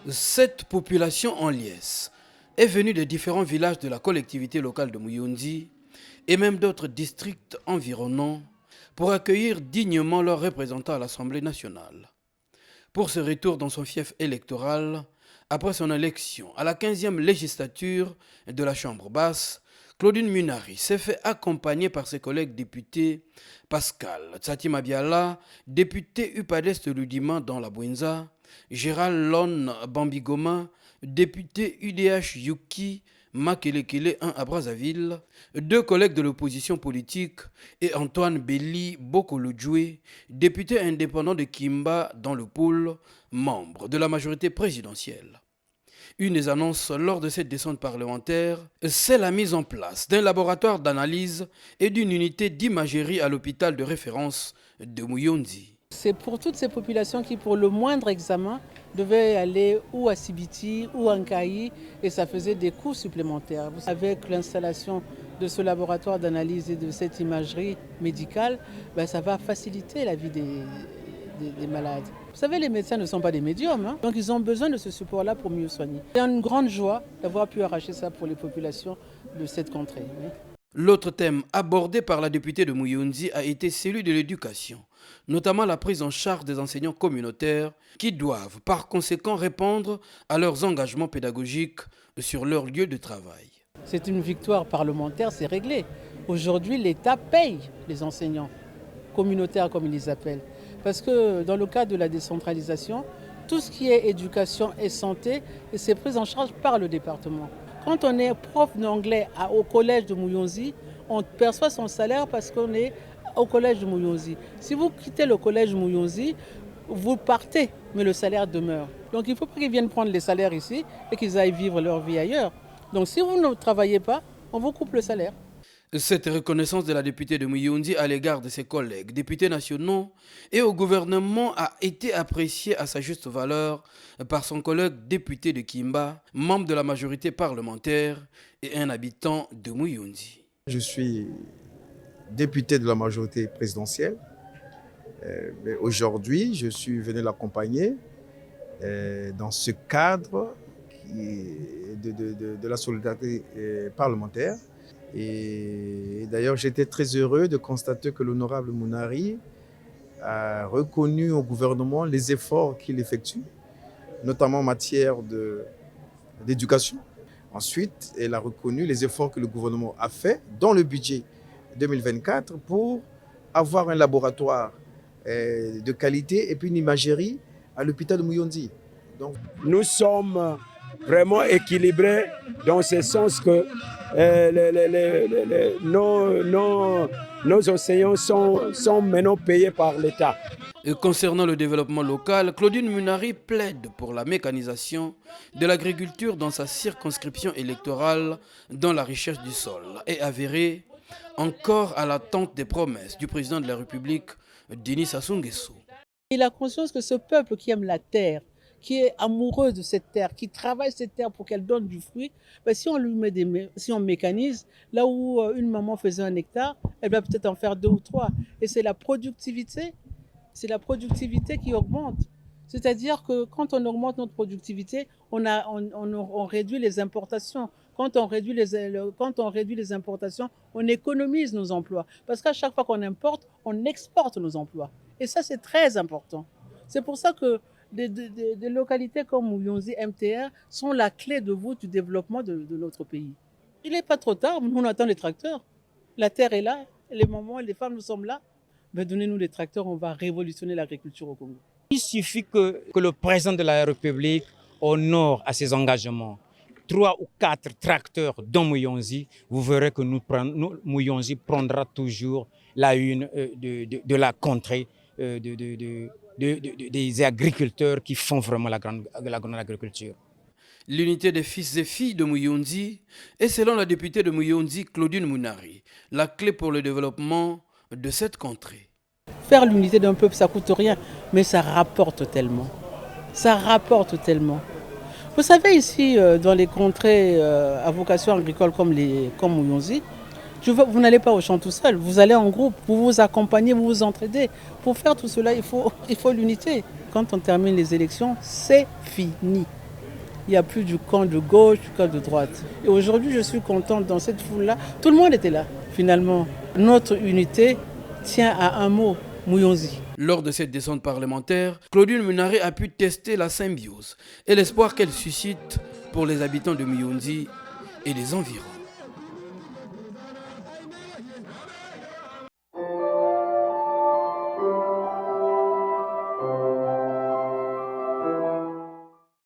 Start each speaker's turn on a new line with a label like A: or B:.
A: Cette population en liesse est venue de différents villages de la collectivité locale de Muyonzi et même d'autres districts environnants pour accueillir dignement leurs représentants à l'Assemblée nationale. Pour ce retour dans son fief électoral, après son élection à la 15e législature de la Chambre basse, Claudine Munari s'est fait accompagner par ses collègues députés Pascal Tsati-Mabiala, député UPADES de Ludima dans la Bouenza, Gérald Lon Bambigoma, député UDH Yuki Makelekele 1 à Brazzaville, deux collègues de l'opposition politique et Antoine Belli Bokolodjoué, député indépendant de Kimba dans le pôle, membre de la majorité présidentielle. Une des annonces lors de cette descente parlementaire, c'est la mise en place d'un laboratoire d'analyse et d'une unité d'imagerie à l'hôpital de référence de Muyonzi.
B: C'est pour toutes ces populations qui, pour le moindre examen, devaient aller ou à Sibiti ou à Nkaï et ça faisait des coûts supplémentaires. Avec l'installation de ce laboratoire d'analyse et de cette imagerie médicale, ça va faciliter la vie des malades. Vous savez, les médecins ne sont pas des médiums, donc ils ont besoin de ce support-là pour mieux soigner. C'est une grande joie d'avoir pu arracher ça pour les populations de cette contrée. Oui.
A: L'autre thème abordé par la députée de Muyonzi a été celui de l'éducation, notamment la prise en charge des enseignants communautaires qui doivent par conséquent répondre à leurs engagements pédagogiques sur leur lieu de travail.
B: C'est une victoire parlementaire, c'est réglé. Aujourd'hui, l'État paye les enseignants communautaires, comme ils les appellent. Parce que dans le cadre de la décentralisation, tout ce qui est éducation et santé, c'est pris en charge par le département. Quand on est prof d'anglais au collège de Muyonzi, on perçoit son salaire parce qu'on est au collège de Muyonzi. Si vous quittez le collège de Muyonzi, vous partez, mais le salaire demeure. Donc il ne faut pas qu'ils viennent prendre les salaires ici et qu'ils aillent vivre leur vie ailleurs. Donc si vous ne travaillez pas, on vous coupe le salaire.
A: Cette reconnaissance de la députée de Muyonzi à l'égard de ses collègues députés nationaux et au gouvernement a été appréciée à sa juste valeur par son collègue député de Kimba, membre de la majorité parlementaire et un habitant de Muyonzi.
C: Je suis député de la majorité présidentielle. Mais aujourd'hui, je suis venu l'accompagner dans ce cadre de la solidarité parlementaire. Et d'ailleurs, j'étais très heureux de constater que l'honorable Munari a reconnu au gouvernement les efforts qu'il effectue, notamment en matière d'éducation. Ensuite, elle a reconnu les efforts que le gouvernement a fait dans le budget 2024 pour avoir un laboratoire de qualité et puis une imagerie à l'hôpital de Muyonzi.
D: Donc, nous sommes vraiment équilibrés dans ce sens que nos enseignants sont maintenant payés par l'État.
A: Et concernant le développement local, Claudine Munari plaide pour la mécanisation de l'agriculture dans sa circonscription électorale dans la recherche du sol et avérée encore à l'attente des promesses du président de la République, Denis Sassou Nguesso.
B: Il a conscience que ce peuple qui aime la terre, qui est amoureux de cette terre, qui travaille cette terre pour qu'elle donne du fruit, si on lui met si on mécanise, là où une maman faisait 1 hectare, elle va peut-être en faire 2 ou 3. Et c'est la productivité qui augmente. C'est-à-dire que quand on augmente notre productivité, on réduit les importations. Quand on réduit les importations, on économise nos emplois. Parce qu'à chaque fois qu'on importe, on exporte nos emplois. Et ça, c'est très important. C'est pour ça que des localités comme Muyonzi, MTR, sont la clé de voûte du développement de notre pays. Il n'est pas trop tard, nous on attend les tracteurs. La terre est là, les mamans et les femmes, nous sommes là. Mais donnez-nous les tracteurs, on va révolutionner l'agriculture au Congo.
E: Il suffit que le président de la République honore à ses engagements. 3 ou 4 tracteurs dans Muyonzi, vous verrez que Muyonzi prendra toujours la une de la contrée des agriculteurs qui font vraiment la grande agriculture.
A: L'unité des fils et filles de Muyonzi est, selon la députée de Muyonzi, Claudine Munari, la clé pour le développement de cette contrée.
B: Faire l'unité d'un peuple, ça ne coûte rien, mais ça rapporte tellement. Ça rapporte tellement. Vous savez, ici, dans les contrées à vocation agricole comme Muyonzi, vous n'allez pas au champ tout seul, vous allez en groupe, vous vous accompagnez, vous vous entraidez. Pour faire tout cela, il faut l'unité. Quand on termine les élections, c'est fini. Il n'y a plus du camp de gauche, du camp de droite. Et aujourd'hui, je suis contente dans cette foule-là. Tout le monde était là. Finalement, notre unité tient à un mot, Muyonzi.
A: Lors de cette descente parlementaire, Claudine Munaré a pu tester la symbiose et l'espoir qu'elle suscite pour les habitants de Muyonzi et les environs.